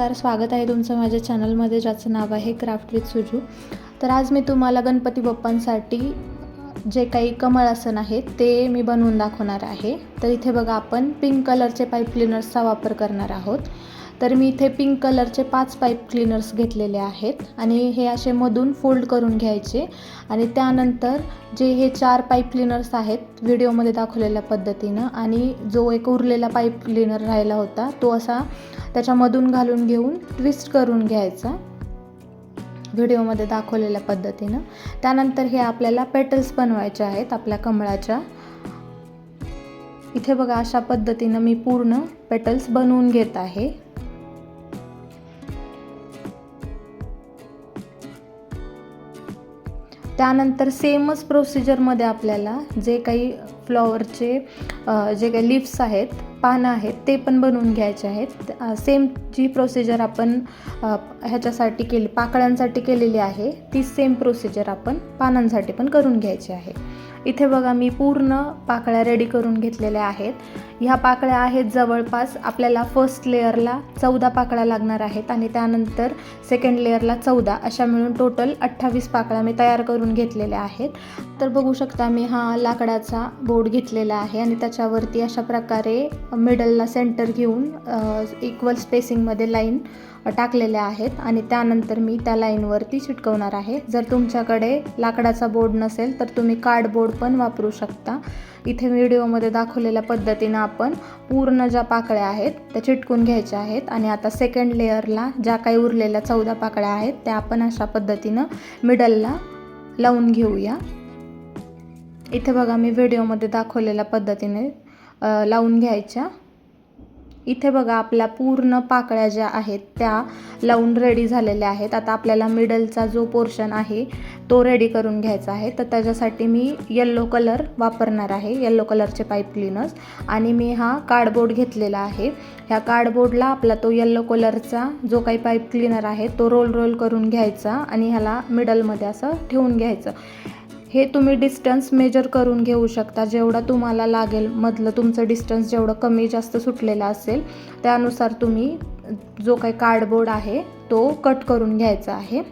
नमस्कार, स्वागत आहे तुमचं माझ्या चॅनलमध्ये ज्याचं नाव आहे क्राफ्ट विथ सुजू। तर आज मी तुम्हाला गणपती बाप्पांसाठी जे काही कमळ आसन आहे ते मी बनवून दाखवणार आहे। तर इथे बघा आपण पिंक कलरचे पाईप क्लीनर्सचा वापर करणार आहोत। तर मी इथे पिंक कलरचे 5 पाईप क्लीनर्स घेतलेले आहेत आणि हे असे मधून फोल्ड करून घ्यायचे आणि त्यानंतर जे हे 4 पाईप क्लीनर्स आहेत व्हिडिओमध्ये दाखवलेल्या पद्धतीने आणि जो एक उरलेला पाईप क्लीनर राहिला होता तो असा त्याच्यामधून घालून घेऊन ट्विस्ट करून घ्यायचा व्हिडिओमध्ये दाखवलेल्या पद्धतीने। त्यानंतर हे आपल्याला पेटल्स बनवायचे आहेत आपल्या कमळाच्या। इथे बघा अशा पद्धतीने मी पूर्ण पेटल्स बनवून घेत आहे। त्यानंतर सेमच प्रोसिजरमध्ये आपल्याला जे काही फ्लॉवरचे जे काही लीव्स आहेत पानं आहेत ते पण बनवून घ्यायचे आहेत। सेम जी प्रोसिजर आपण ह्याच्यासाठी केली पाकळ्यांसाठी केलेली आहे ती सेम प्रोसिजर आपण पानांसाठी पण करून घ्यायची आहे। इथे बघा मी पूर्ण पाकळ्या रेडी करून घेतलेल्या आहेत। ह्या पाकळ्या आहेत जवळपास आपल्याला फर्स्ट लेयरला 14 पाकळ्या लागणार आहेत आणि त्यानंतर सेकंड लेयरला 14 अशा मिळून टोटल 28 पाकळ्या मी तयार करून घेतलेल्या आहेत। तर बघू शकता मी हा लाकडाचा बोर्ड घेतलेला आहे आणि त्याच्यावरती अशा प्रकारे मिडलला सेंटर घेऊन इक्वल स्पेसिंगमध्ये लाईन टाकलेल्या आहेत आणि त्यानंतर मी त्या लाईनवरती चिटकवणार आहे। जर तुमच्याकडे लाकडाचा बोर्ड नसेल तर तुम्ही कार्डबोर्ड पण वापरू शकता। इथे व्हिडिओमध्ये दाखवलेल्या पद्धतीने आपण पूर्ण ज्या पाकळ्या आहेत त्या चिटकून घ्यायच्या आहेत आणि आता सेकंड लेयरला ज्या काही उरलेल्या 14 पाकळ्या आहेत त्या आपण अशा पद्धतीने मिडलला लावून घेऊया। इथे बघा मी व्हिडिओमध्ये दाखवलेल्या पद्धतीने लावून घ्यायच्या। इथे बघा आपल्या पूर्ण पाकळ्या ज्या आहेत त्या लावून रेडी झालेल्या आहेत। आता आपल्याला मिडलचा जो पोर्शन आहे तो रेडी करून घ्यायचा आहे। तर त्याच्यासाठी मी येलो कलर वापरणार आहे, येलो कलरचे पाईप क्लीनर्स आणि मी हा कार्डबोर्ड घेतलेला आहे। ह्या कार्डबोर्डला आपला तो येलो कलरचा जो काही पाईप क्लीनर आहे तो रोल करून घ्यायचा आणि ह्याला मिडलमध्ये असं ठेवून घ्यायचं। हे तुम्ही डिस्टन्स मेजर करून घेऊ शकता, जेवढा तुम्हाला लागेल मधलं तुमचं डिस्टन्स जेवढं कमी जास्त सुटलेलं असेल त्यानुसार तुम्ही जो काही कार्डबोर्ड आहे तो कट करून घ्यायचा आहे।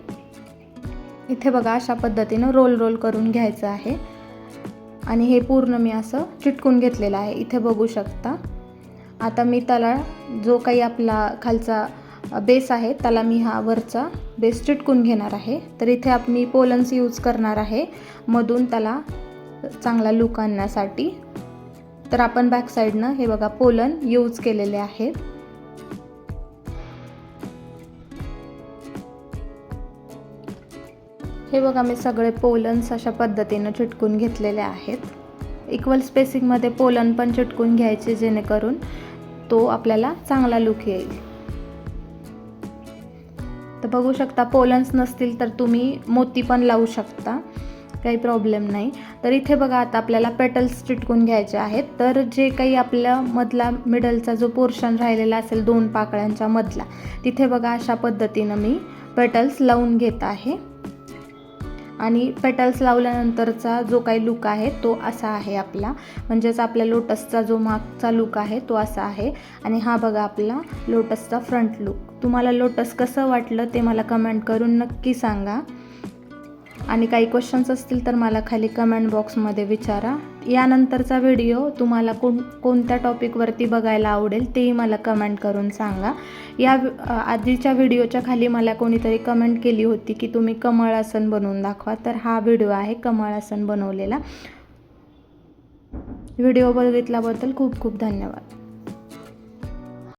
इथे बघा अशा पद्धतीने रोल करून घ्यायचं आहे आणि हे पूर्ण मी असं चिटकून घेतलेलं आहे। इथे बघू शकता। आता मी त्याला जो काही आपला खालचा बेस आहे त्याला मी हा वरचा बेस चिटकून घेणार आहे। तर इथे मी पोलन्स यूज करणार आहे मधून त्याला चांगला लुक आणण्यासाठी। तर आपण बॅक साईडनं हे बघा पोलन यूज केलेले आहेत। हे बघा मी सगळे पोलन्स अशा पद्धतीने चिटकून घेतलेले आहेत। इक्वल स्पेसिंगमध्ये पोलन पण चिटकून घ्यायचे जेणेकरून तो आपल्याला चांगला लुक येईल। तर बघू शकता पोलन्स नसतील तर तुम्ही मोती पण लावू शकता, काही प्रॉब्लेम नाही। तर इथे बघा आता आपल्याला पेटल्स चिटकून घ्यायचे आहेत। तर जे काही आपल्या मधला मिडलचा जो पोर्शन राहिलेला असेल 2 पाकळ्यांच्या मधला तिथे बघा अशा पद्धतीने मी पेटल्स लावून घेत आहे आणि पेटल्स लावल्यानंतरचा जो काही लुक आहे तो असा आहे आपला, म्हणजेच आपल्या लोटसचा जो मागचा लुक आहे तो असा आहे आणि हा बघा आपला लोटसचा फ्रंट लुक। तुम्हाला लोटस कसं वाटलं ते मला कमेंट करून नक्की सांगा आणि काही क्वेश्चन्स असतील तर मला खाली कमेंट बॉक्समध्ये विचारा। यानंतरचा व्हिडिओ तुम्हाला कोणत्या टॉपिकवरती बघायला आवडेल तेही मला कमेंट करून सांगा। या आधीच्या व्हिडिओच्या खाली मला कोणीतरी कमेंट केली होती की तुम्ही कमळ आसन बनवून दाखवा, तर हा व्हिडिओ आहे कमळ आसन बनवलेला। व्हिडिओ बघितल्याबद्दल खूप खूप धन्यवाद।